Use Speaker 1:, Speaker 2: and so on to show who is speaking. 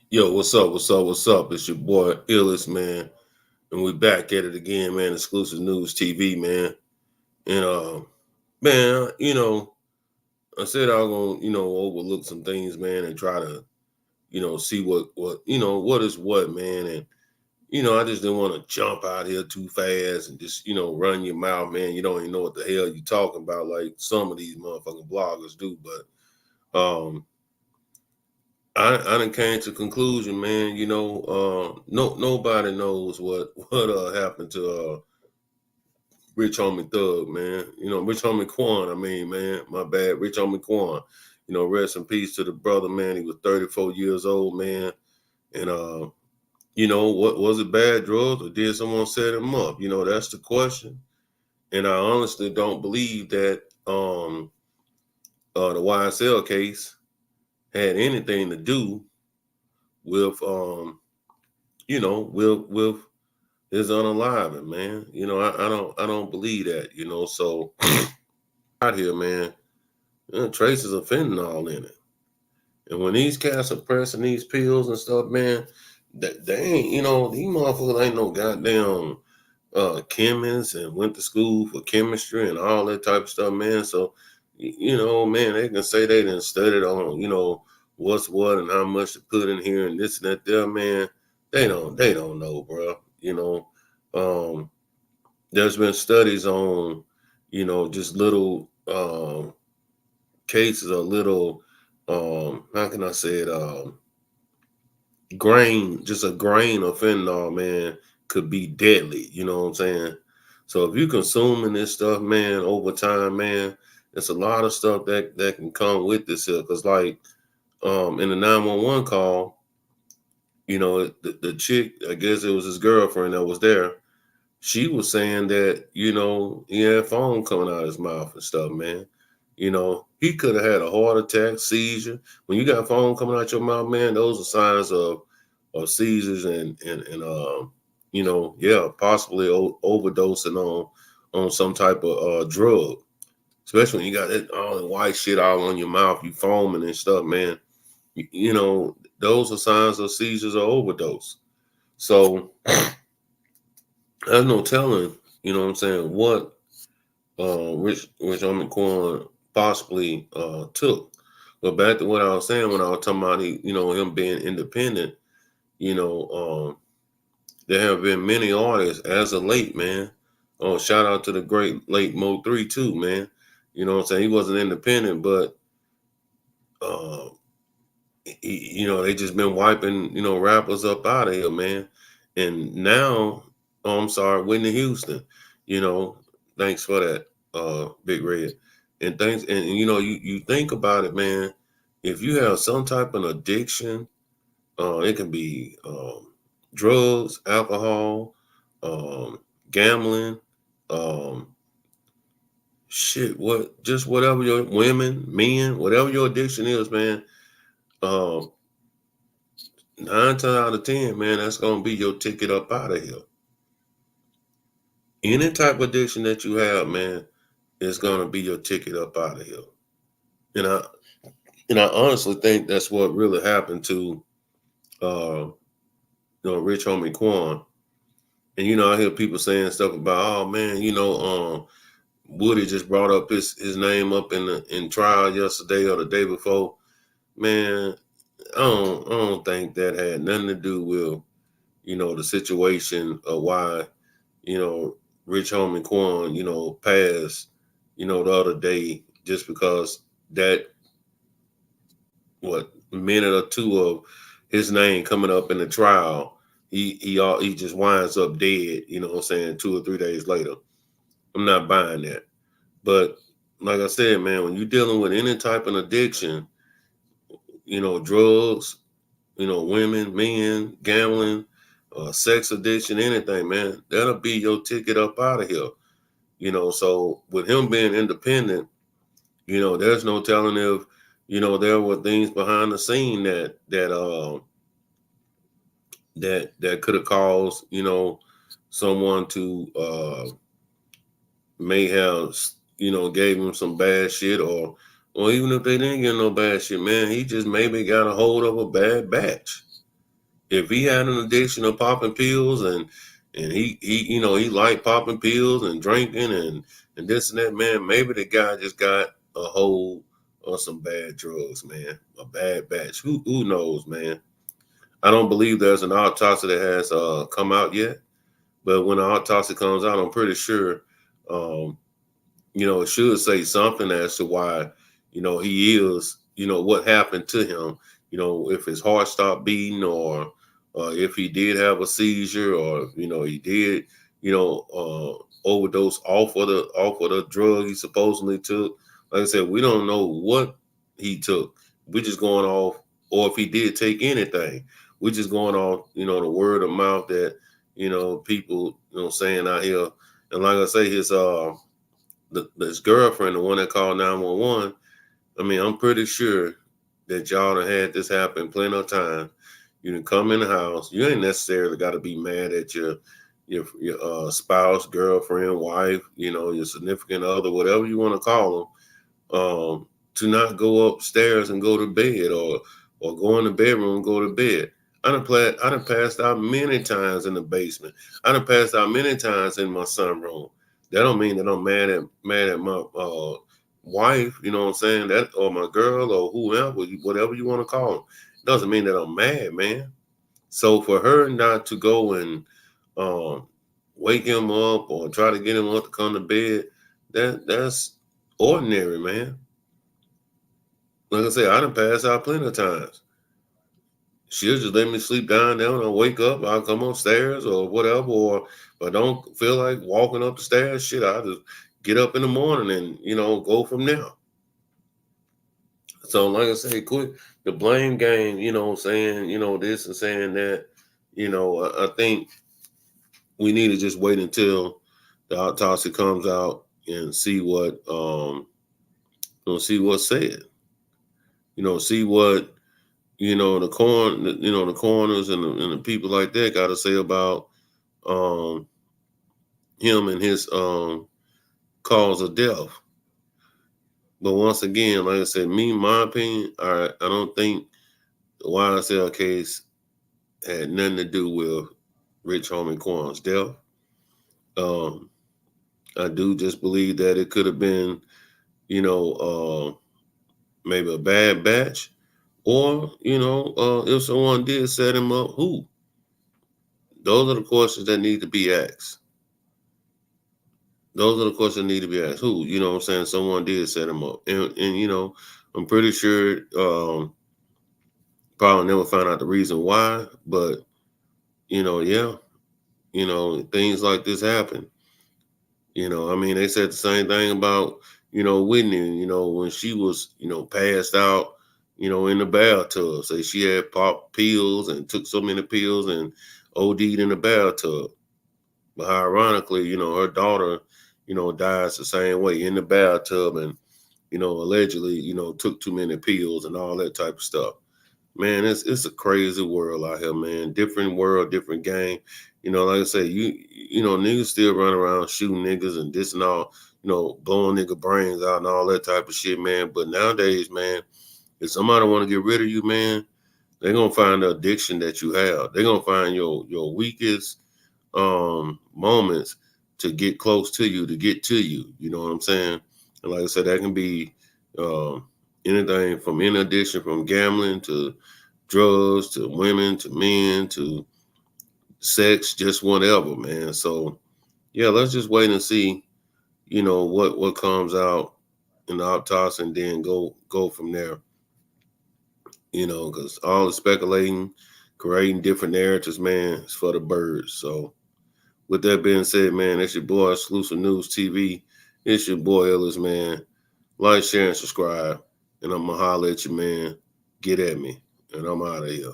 Speaker 1: Yo, what's up? What's up? What's up? It's your boy Illis, man, and we back at it again, man. Exclusive News TV, man. And man, I said I was gonna, overlook some things, man, and try to, see what what is what, man. And I just didn't want to jump out here too fast and just, run your mouth, man. You don't even know what the hell you talking about, like some of these motherfucking bloggers do. But I done came to conclusion, man. Nobody knows what happened to Rich Homie Thug, man. Rich Homie Quan. I mean, man, my bad, Rich Homie Quan. Rest in peace to the brother, man. He was 34 years old, man. And what was it? Bad drugs, or did someone set him up? That's the question. And I honestly don't believe that the YSL case had anything to do with with his unaliving, man. I don't believe that, so out here, man, traces of fentanyl in it. And when these cats are pressing these pills and stuff, man, they ain't, these motherfuckers ain't no goddamn chemists and went to school for chemistry and all that type of stuff, man. So, man, they can say they didn't studied on, what's what and how much to put in here and this and that there, man. They don't know, bro. Um, there's been studies on, just little cases or little how can I say it? Grain, just a grain of fentanyl, man, could be deadly. You know what I'm saying? So if you consuming this stuff, man, over time, man, it's a lot of stuff that can come with this here. Cause like in the 911 call, the chick, I guess it was his girlfriend that was there. She was saying that, he had foam coming out of his mouth and stuff, man. He could have had a heart attack, seizure. When you got foam coming out your mouth, man, those are signs of seizures and yeah, possibly overdosing on some type of drug. Especially when you got that all the white shit all on your mouth, you foaming and stuff, man. Those are signs of seizures or overdose. So there's no telling, what I'm saying, what Rich Homie Quan possibly took. But back to what I was saying when I was talking about him being independent, you know, there have been many artists as of late, man. Oh, shout out to the great late Mo 3 too, man. You know what I'm saying? He wasn't independent, but uh they just been wiping, rappers up out of here, man. And now, oh, I'm sorry, Whitney Houston, you know, thanks for that, Big Red. And thanks, and you think about it, man. If you have some type of addiction, it can be drugs, alcohol, gambling, um, shit, just whatever your women, men, whatever your addiction is, man. Um, 9 times out of 10, man, that's gonna be your ticket up out of here. Any type of addiction that you have, man, is gonna be your ticket up out of here. And I honestly think that's what really happened to uh Rich Homie Quan. And I hear people saying stuff about, oh man, Woody just brought up his name up in trial yesterday or the day before. Man, I don't think that had nothing to do with the situation of why you know, Rich Homie Quan, passed, the other day just because that minute or two of his name coming up in the trial, he just winds up dead, what I'm saying, 2 or 3 days later. I'm not buying that. But like I said, man, when you're dealing with any type of addiction, drugs, women, men, gambling, sex addiction, anything, man, that'll be your ticket up out of here. So with him being independent, there's no telling if, there were things behind the scene that could have caused, someone to may have, gave him some bad shit or even if they didn't get no bad shit, man, he just maybe got a hold of a bad batch. If he had an addiction of popping pills and he liked popping pills and drinking and this and that, man, maybe the guy just got a hold on some bad drugs, man, a bad batch. Who knows, man? I don't believe there's an autopsy that has come out yet, but when the autopsy comes out, I'm pretty sure um, it should say something as to why, he is, what happened to him, if his heart stopped beating or if he did have a seizure or, he did, overdose off of the drug he supposedly took. Like I said, we don't know what he took. We're just going off, or if he did take anything. We're just going off, the word of mouth that, people, saying out here. And like I say, his girlfriend, the one that called 911. I mean, I'm pretty sure that y'all done had this happen plenty of times. You can come in the house. You ain't necessarily got to be mad at your spouse, girlfriend, wife, your significant other, whatever you want to call them, to not go upstairs and go to bed or go in the bedroom and go to bed. I done passed out many times in the basement. I done passed out many times in my sunroom. That don't mean that I'm mad at my wife, you know what I'm saying? That or my girl or whoever, whatever you want to call them. Doesn't mean that I'm mad, man. So for her not to go and um, wake him up or try to get him up to come to bed, that's ordinary, man. Like I said, I done passed out plenty of times. She'll just let me sleep down there and I'll wake up, I'll come upstairs or whatever, or if I don't feel like walking up the stairs, shit, I'll just get up in the morning and, go from there. So like I say, quit the blame game, saying, this and saying that, I think we need to just wait until the autopsy comes out and see see what's said. See what the coroners and the people like that got to say about um, him and his cause of death. But once again, like I said, my opinion, I don't think the YSL case had nothing to do with Rich Homie Quan's death. Um, I do just believe that it could have been, maybe a bad batch, or if someone did set him up, who? Those are the questions that need to be asked. Those are the questions that need to be asked. Who? You know what I'm saying? Someone did set him up. And I'm pretty sure probably never found out the reason why, but yeah, things like this happen. I mean, they said the same thing about, Whitney, when she was, passed out, in the bathtub. Say she had popped pills and took so many pills and OD'd in the bathtub. But ironically, her daughter, dies the same way in the bathtub and, allegedly, took too many pills and all that type of stuff. Man, it's a crazy world out here, man. Different world, different game. Like I say, niggas still run around shooting niggas and this and all, blowing nigga brains out and all that type of shit, man. But nowadays, man, if somebody want to get rid of you, man, they're gonna find the addiction that you have. They're gonna find your weakest moments to get close to you, to get to you. You know what I'm saying? And like I said, that can be anything from any addiction, from gambling to drugs to women to men to sex, just whatever, man. So yeah, let's just wait and see, what comes out in the autopsy and then go from there. Because all the speculating, creating different narratives, man, is for the birds. So with that being said, man, it's your boy Exclusive News TV. It's your boy Ellis, man. Like, share, and subscribe. And I'm gonna holler at you, man. Get at me. And I'm out of here.